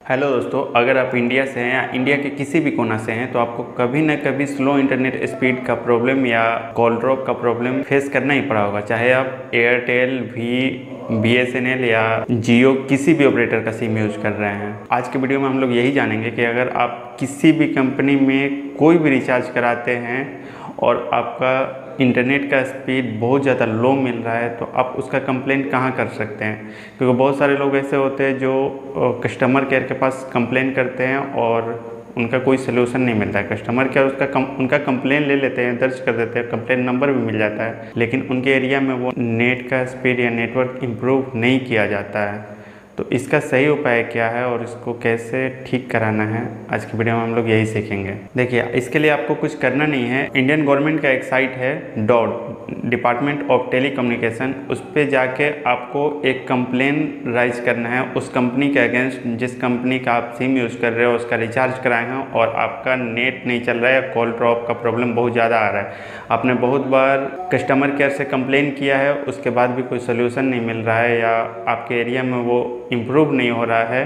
Hello दोस्तों, अगर आप इंडिया से हैं या इंडिया के किसी भी कोना से हैं तो आपको कभी ना कभी स्लो इंटरनेट स्पीड का प्रॉब्लम या कॉल ड्रॉप का प्रॉब्लम फेस करना ही पड़ा होगा। चाहे आप एयरटेल, BSNL या जियो किसी भी ऑपरेटर का सिम यूज कर रहे हैं। आज के वीडियो में हम लोग यही जानेंगे कि अगर आप किसी भी कंपनी में कोई भी रिचार्ज कराते हैं और आपका इंटरनेट का स्पीड बहुत ज़्यादा लो मिल रहा है तो आप उसका कंप्लेंट कहाँ कर सकते हैं। क्योंकि बहुत सारे लोग ऐसे होते हैं जो कस्टमर केयर के पास कंप्लेन करते हैं और उनका कोई सलूशन नहीं मिलता है। कस्टमर केयर उनका कंप्लेन ले लेते हैं, दर्ज कर देते हैं, कंप्लेन नंबर भी मिल जाता है, लेकिन उनके एरिया में वो नेट का स्पीड या नेटवर्क इम्प्रूव नहीं किया जाता है। तो इसका सही उपाय क्या है और इसको कैसे ठीक कराना है, आज की वीडियो में हम लोग यही सीखेंगे। देखिए, इसके लिए आपको कुछ करना नहीं है। इंडियन गवर्नमेंट का एक साइट है डिपार्टमेंट ऑफ टेलीकम्युनिकेशन, उस पर जाके आपको एक कंप्लेन राइज करना है उस कंपनी के अगेंस्ट जिस कंपनी का आप सिम यूज़ कर रहे हो, उसका रिचार्ज कराए हैं और आपका नेट नहीं चल रहा है, कॉल ड्रॉप का प्रॉब्लम बहुत ज़्यादा आ रहा है। आपने बहुत बार कस्टमर केयर से कंप्लेन किया है, उसके बाद भी कोई सोल्यूशन नहीं मिल रहा है या आपके एरिया में वो इम्प्रूव नहीं हो रहा है,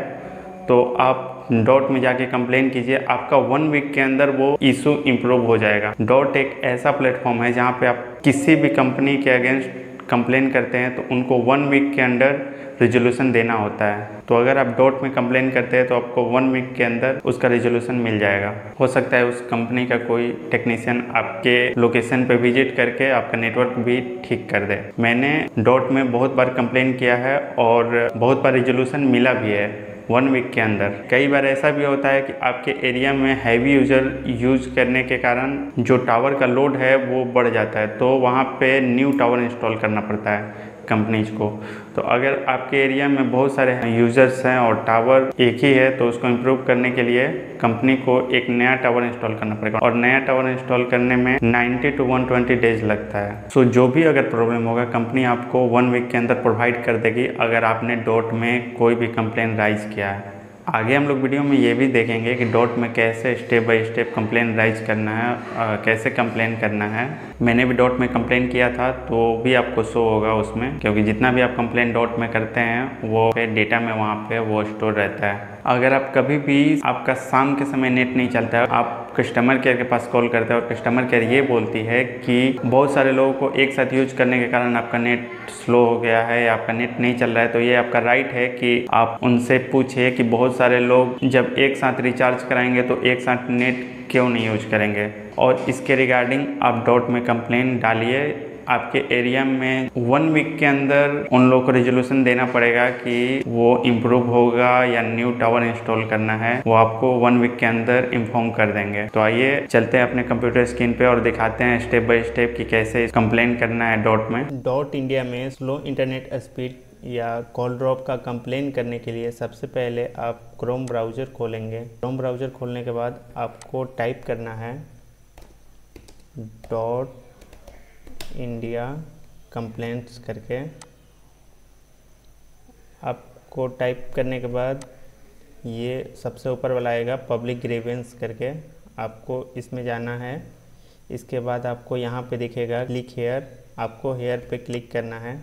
तो आप डॉट में जाके कंप्लेन कीजिए। आपका 1 वीक के अंदर वो इशू इम्प्रूव हो जाएगा। डॉट एक ऐसा प्लेटफॉर्म है जहाँ पे आप किसी भी कंपनी के अगेंस्ट कंप्लेन करते हैं तो उनको 1 वीक के अंदर रिजोल्यूशन देना होता है। तो अगर आप डॉट में कंप्लेन करते हैं तो आपको 1 वीक के अंदर उसका रिजोल्यूशन मिल जाएगा। हो सकता है उस कंपनी का कोई टेक्नीशियन आपके लोकेशन पे विजिट करके आपका नेटवर्क भी ठीक कर दे। मैंने डॉट में बहुत बार कंप्लेन किया है और बहुत बार रिजोल्यूशन मिला भी है 1 वीक के अंदर। कई बार ऐसा भी होता है कि आपके एरिया में हैवी यूज़र यूज करने के कारण जो टावर का लोड है वो बढ़ जाता है, तो वहाँ पे न्यू टावर इंस्टॉल करना पड़ता है कंपनीज को। तो अगर आपके एरिया में बहुत सारे यूज़र्स हैं और टावर एक ही है तो उसको इम्प्रूव करने के लिए कंपनी को एक नया टावर इंस्टॉल करना पड़ेगा और नया टावर इंस्टॉल करने में 90 to 120 डेज लगता है। सो जो भी अगर प्रॉब्लम होगा कंपनी आपको 1 वीक के अंदर प्रोवाइड कर देगी अगर आपने डॉट में कोई भी कंप्लेन राइज किया है। आगे हम लोग वीडियो में ये भी देखेंगे कि डॉट में कैसे step by step complain rise करना है, कैसे कंप्लेन करना है। मैंने भी डॉट में कंप्लेन किया था तो भी आपको शो होगा उसमें, क्योंकि जितना भी आप कंप्लेन डॉट में करते हैं वो डेटा में वहाँ पे वो स्टोर रहता है। अगर आप कभी भी आपका शाम के समय नेट नहीं चलता है, आप कस्टमर केयर के पास कॉल करते हैं और कस्टमर केयर ये बोलती है कि बहुत सारे लोगों को एक साथ यूज करने के कारण आपका नेट स्लो हो गया है या आपका नेट नहीं चल रहा है, तो ये आपका राइट है कि आप उनसे पूछिए कि बहुत सारे लोग जब एक साथ रिचार्ज कराएंगे तो एक साथ नेट क्यों नहीं यूज करेंगे। और इसके रिगार्डिंग आप डॉट में कंप्लेन डालिए। आपके एरिया में 1 वीक के अंदर उन लोगों को रिजोल्यूशन देना पड़ेगा कि वो इम्प्रूव होगा या न्यू टावर इंस्टॉल करना है, वो आपको 1 वीक के अंदर इन्फॉर्म कर देंगे। तो आइए चलते हैं अपने कंप्यूटर स्क्रीन पे और दिखाते हैं स्टेप बाय स्टेप कि कैसे कंप्लेन करना है डॉट में। डॉट इंडिया में स्लो इंटरनेट स्पीड या कॉल ड्रॉप का कंप्लेन करने के लिए सबसे पहले आप क्रोम ब्राउज़र खोलेंगे। क्रोम ब्राउज़र खोलने के बाद आपको टाइप करना है डॉट इंडिया कंप्लेंट्स करके। आपको टाइप करने के बाद ये सबसे ऊपर वाला आएगा पब्लिक ग्रीवेंस करके, आपको इसमें जाना है। इसके बाद आपको यहाँ पे दिखेगा क्लिक हेयर, आपको हेयर पे क्लिक करना है।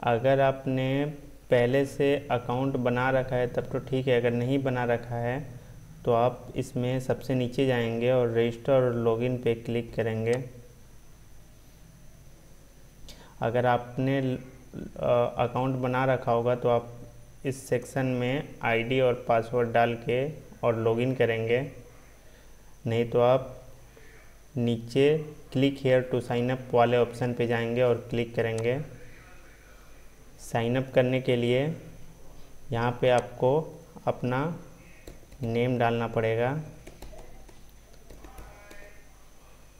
अगर आपने पहले से अकाउंट बना रखा है तब तो ठीक है, अगर नहीं बना रखा है तो आप इसमें सबसे नीचे जाएंगे और रजिस्टर और लॉगिन पे क्लिक करेंगे। अगर आपने अकाउंट बना रखा होगा तो आप इस सेक्शन में आईडी और पासवर्ड डाल के और लॉगिन करेंगे, नहीं तो आप नीचे click here to sign up वाले ऑप्शन पे जाएंगे और क्लिक करेंगे। साइन अप करने के लिए यहाँ पे आपको अपना नेम डालना पड़ेगा।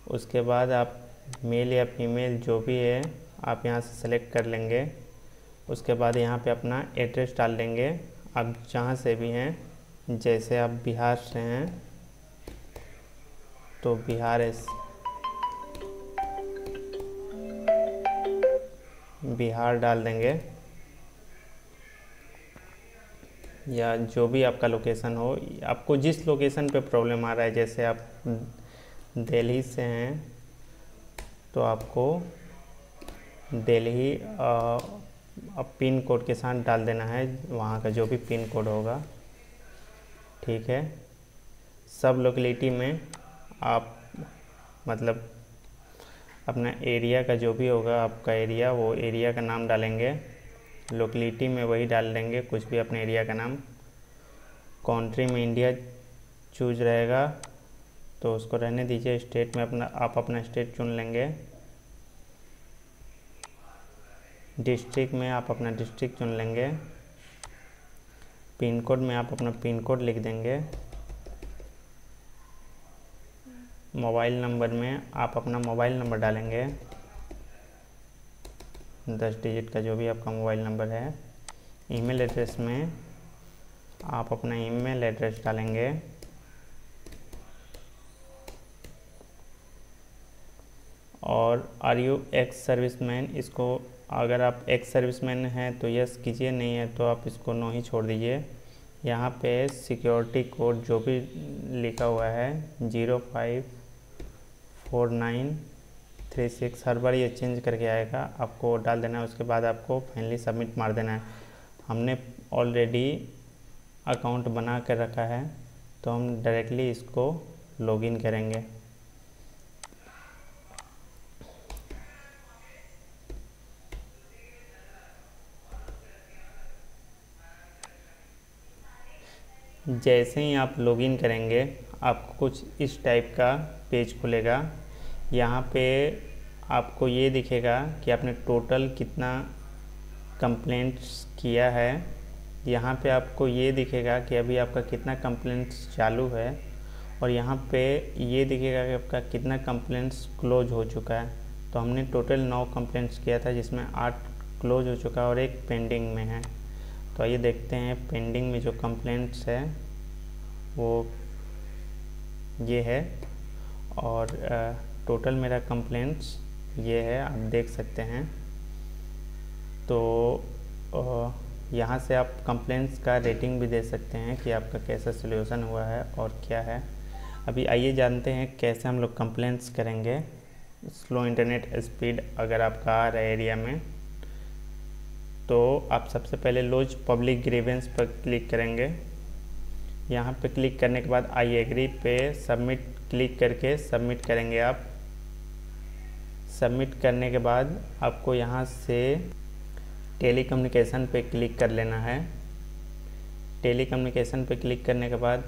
उसके बाद आप मेल या फीमेल जो भी है आप यहाँ से सेलेक्ट कर लेंगे। उसके बाद यहाँ पे अपना एड्रेस डाल देंगे, आप जहाँ से भी हैं। जैसे आप बिहार से हैं तो बिहार डाल देंगे, या जो भी आपका लोकेशन हो। आपको जिस लोकेशन पे प्रॉब्लम आ रहा है, जैसे आप दिल्ली से हैं तो आपको दिल्ली अब पिन कोड के साथ डाल देना है, वहाँ का जो भी पिन कोड होगा। ठीक है। सब लोकेलिटी में आप मतलब अपना एरिया का जो भी होगा आपका एरिया, वो एरिया का नाम डालेंगे। लोकेलिटी में वही डाल देंगे कुछ भी अपने एरिया का नाम। कंट्री में इंडिया चूज रहेगा तो उसको रहने दीजिए। स्टेट में आप अपना स्टेट चुन लेंगे। डिस्ट्रिक्ट में आप अपना डिस्ट्रिक्ट चुन लेंगे। पिन कोड में आप अपना पिन कोड लिख देंगे। मोबाइल नंबर में आप अपना मोबाइल नंबर डालेंगे, 10 डिजिट का जो भी आपका मोबाइल नंबर है। ईमेल एड्रेस में आप अपना ईमेल एड्रेस डालेंगे। और आर यू एक्स सर्विसमैन, इसको अगर आप एक्स सर्विसमैन हैं तो यस कीजिए, नहीं है तो आप इसको नो ही छोड़ दीजिए। यहाँ पे सिक्योरिटी कोड जो भी लिखा हुआ है 054936 हर बार ये चेंज करके आएगा, आपको डाल देना है। उसके बाद आपको फाइनली सबमिट मार देना है। हमने ऑलरेडी अकाउंट बना कर रखा है तो हम डायरेक्टली इसको लॉगिन करेंगे। जैसे ही आप लॉगिन करेंगे आपको कुछ इस टाइप का पेज खुलेगा। यहाँ पे आपको ये दिखेगा कि आपने टोटल कितना कंप्लेंट्स किया है। यहाँ पे आपको ये दिखेगा कि अभी आपका कितना कंप्लेंट्स चालू है, और यहाँ पे ये दिखेगा कि आपका कितना कंप्लेंट्स क्लोज हो चुका है। तो हमने टोटल 9 कंप्लेंट्स किया था जिसमें 8 क्लोज हो चुका है और एक पेंडिंग में है। तो आइए देखते हैं पेंडिंग में जो कंप्लेंट्स है वो ये है, और टोटल मेरा कंप्लेंट्स ये है, आप देख सकते हैं। तो यहाँ से आप कंप्लेंट्स का रेटिंग भी दे सकते हैं कि आपका कैसा सॉल्यूशन हुआ है और क्या है। अभी आइए जानते हैं कैसे हम लोग कंप्लेंट्स करेंगे। स्लो इंटरनेट स्पीड अगर आपका आ रहा है एरिया में, तो आप सबसे पहले लॉज पब्लिक ग्रीवेंस पर क्लिक करेंगे। यहाँ पे क्लिक करने के बाद आई एग्री पे सबमिट क्लिक करके सबमिट करेंगे आप। सबमिट करने के बाद आपको यहाँ से टेलीकम्युनिकेशन पे क्लिक कर लेना है। टेलीकम्युनिकेशन पे क्लिक करने के बाद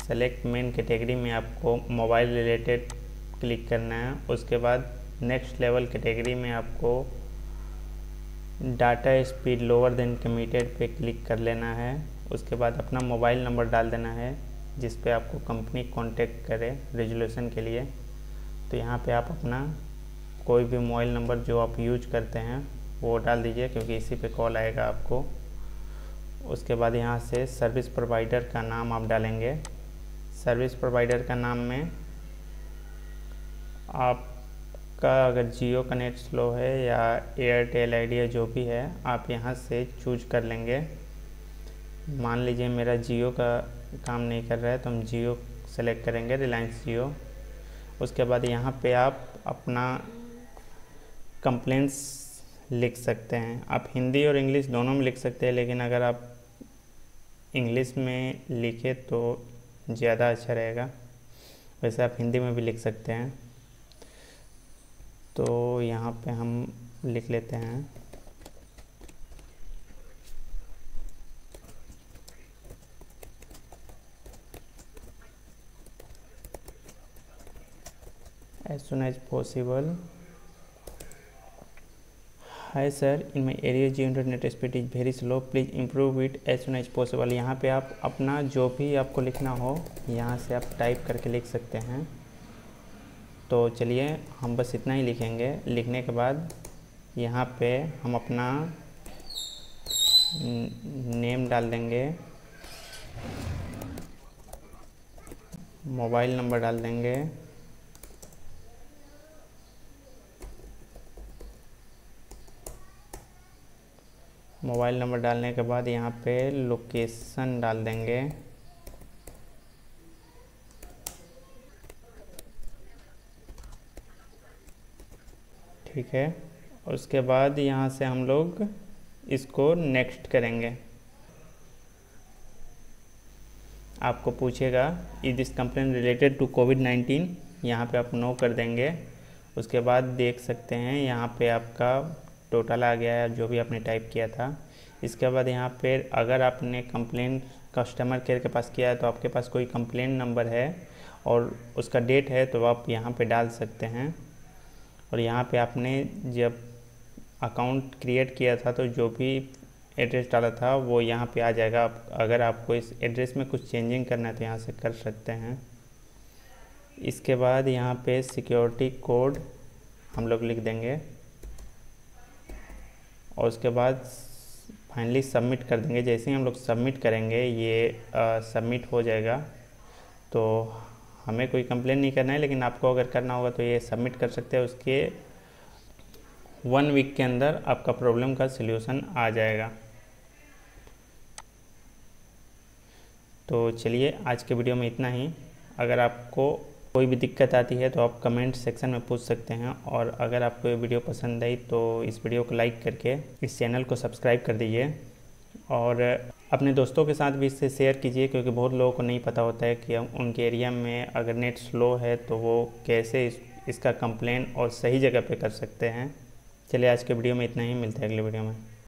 सेलेक्ट मेन कैटेगरी में आपको मोबाइल रिलेटेड क्लिक करना है। उसके बाद नेक्स्ट लेवल कैटेगरी में आपको data speed lower than committed पे क्लिक कर लेना है। उसके बाद अपना मोबाइल नंबर डाल देना है जिस पे आपको कंपनी कांटेक्ट करे रेजोल्यूशन के लिए। तो यहाँ पे आप अपना कोई भी मोबाइल नंबर जो आप यूज करते हैं वो डाल दीजिए, क्योंकि इसी पे कॉल आएगा आपको। उसके बाद यहाँ से सर्विस प्रोवाइडर का नाम आप डालेंगे। सर्विस प्रोवाइडर का नाम में आपका अगर जियो का नेट स्लो है या एयरटेल आइडिया जो भी है आप यहाँ से चूज कर लेंगे। मान लीजिए मेरा जियो का काम नहीं कर रहा है तो हम जियो सेलेक्ट करेंगे, रिलायंस जियो। उसके बाद यहाँ पे आप अपना कंप्लेंट्स लिख सकते हैं। आप हिंदी और इंग्लिश दोनों में लिख सकते हैं, लेकिन अगर आप इंग्लिश में लिखे तो ज़्यादा अच्छा रहेगा। वैसे आप हिंदी में भी लिख सकते हैं। तो यहाँ पे हम लिख लेते हैं as soon as possible. Hi sir, in my area Jio internet speed is very slow. Please improve it as soon as possible. यहाँ पे आप अपना जो भी आपको लिखना हो यहाँ से आप टाइप करके लिख सकते हैं। तो चलिए हम बस इतना ही लिखेंगे। लिखने के बाद यहाँ पे हम अपना नेम डाल देंगे, मोबाइल नंबर डाल देंगे, मोबाइल नंबर डालने के बाद यहाँ पे लोकेशन डाल देंगे। ठीक है। उसके बाद यहाँ से हम लोग इसको नेक्स्ट करेंगे। आपको पूछेगा is this complain related to कोविड-19, यहाँ पे आप नो कर देंगे। उसके बाद देख सकते हैं यहाँ पे आपका टोटल आ गया है जो भी आपने टाइप किया था। इसके बाद यहाँ पे अगर आपने कंप्लेन कस्टमर केयर के पास किया है तो आपके पास कोई कंप्लेन नंबर है और उसका डेट है तो आप यहाँ पे डाल सकते हैं। और यहाँ पे आपने जब अकाउंट क्रिएट किया था तो जो भी एड्रेस डाला था वो यहाँ पे आ जाएगा। अगर आपको इस एड्रेस में कुछ चेंजिंग करना है तो यहाँ से कर सकते हैं। इसके बाद यहाँ पे सिक्योरिटी कोड हम लोग लिख देंगे और उसके बाद फाइनली सबमिट कर देंगे। जैसे ही हम लोग सबमिट करेंगे ये सबमिट हो जाएगा। तो हमें कोई कंप्लेन नहीं करना है, लेकिन आपको अगर करना होगा तो ये सबमिट कर सकते हैं। उसके 1 वीक के अंदर आपका प्रॉब्लम का सल्यूशन आ जाएगा। तो चलिए आज के वीडियो में इतना ही। अगर आपको कोई भी दिक्कत आती है तो आप कमेंट सेक्शन में पूछ सकते हैं। और अगर आपको ये वीडियो पसंद आई तो इस वीडियो को लाइक करके इस चैनल को सब्सक्राइब कर दीजिए और अपने दोस्तों के साथ भी इससे शेयर कीजिए, क्योंकि बहुत लोगों को नहीं पता होता है कि उनके एरिया में अगर नेट स्लो है तो वो कैसे इसका कंप्लेन और सही जगह पे कर सकते हैं। चलिए आज के वीडियो में इतना ही, मिलते हैं अगले वीडियो में।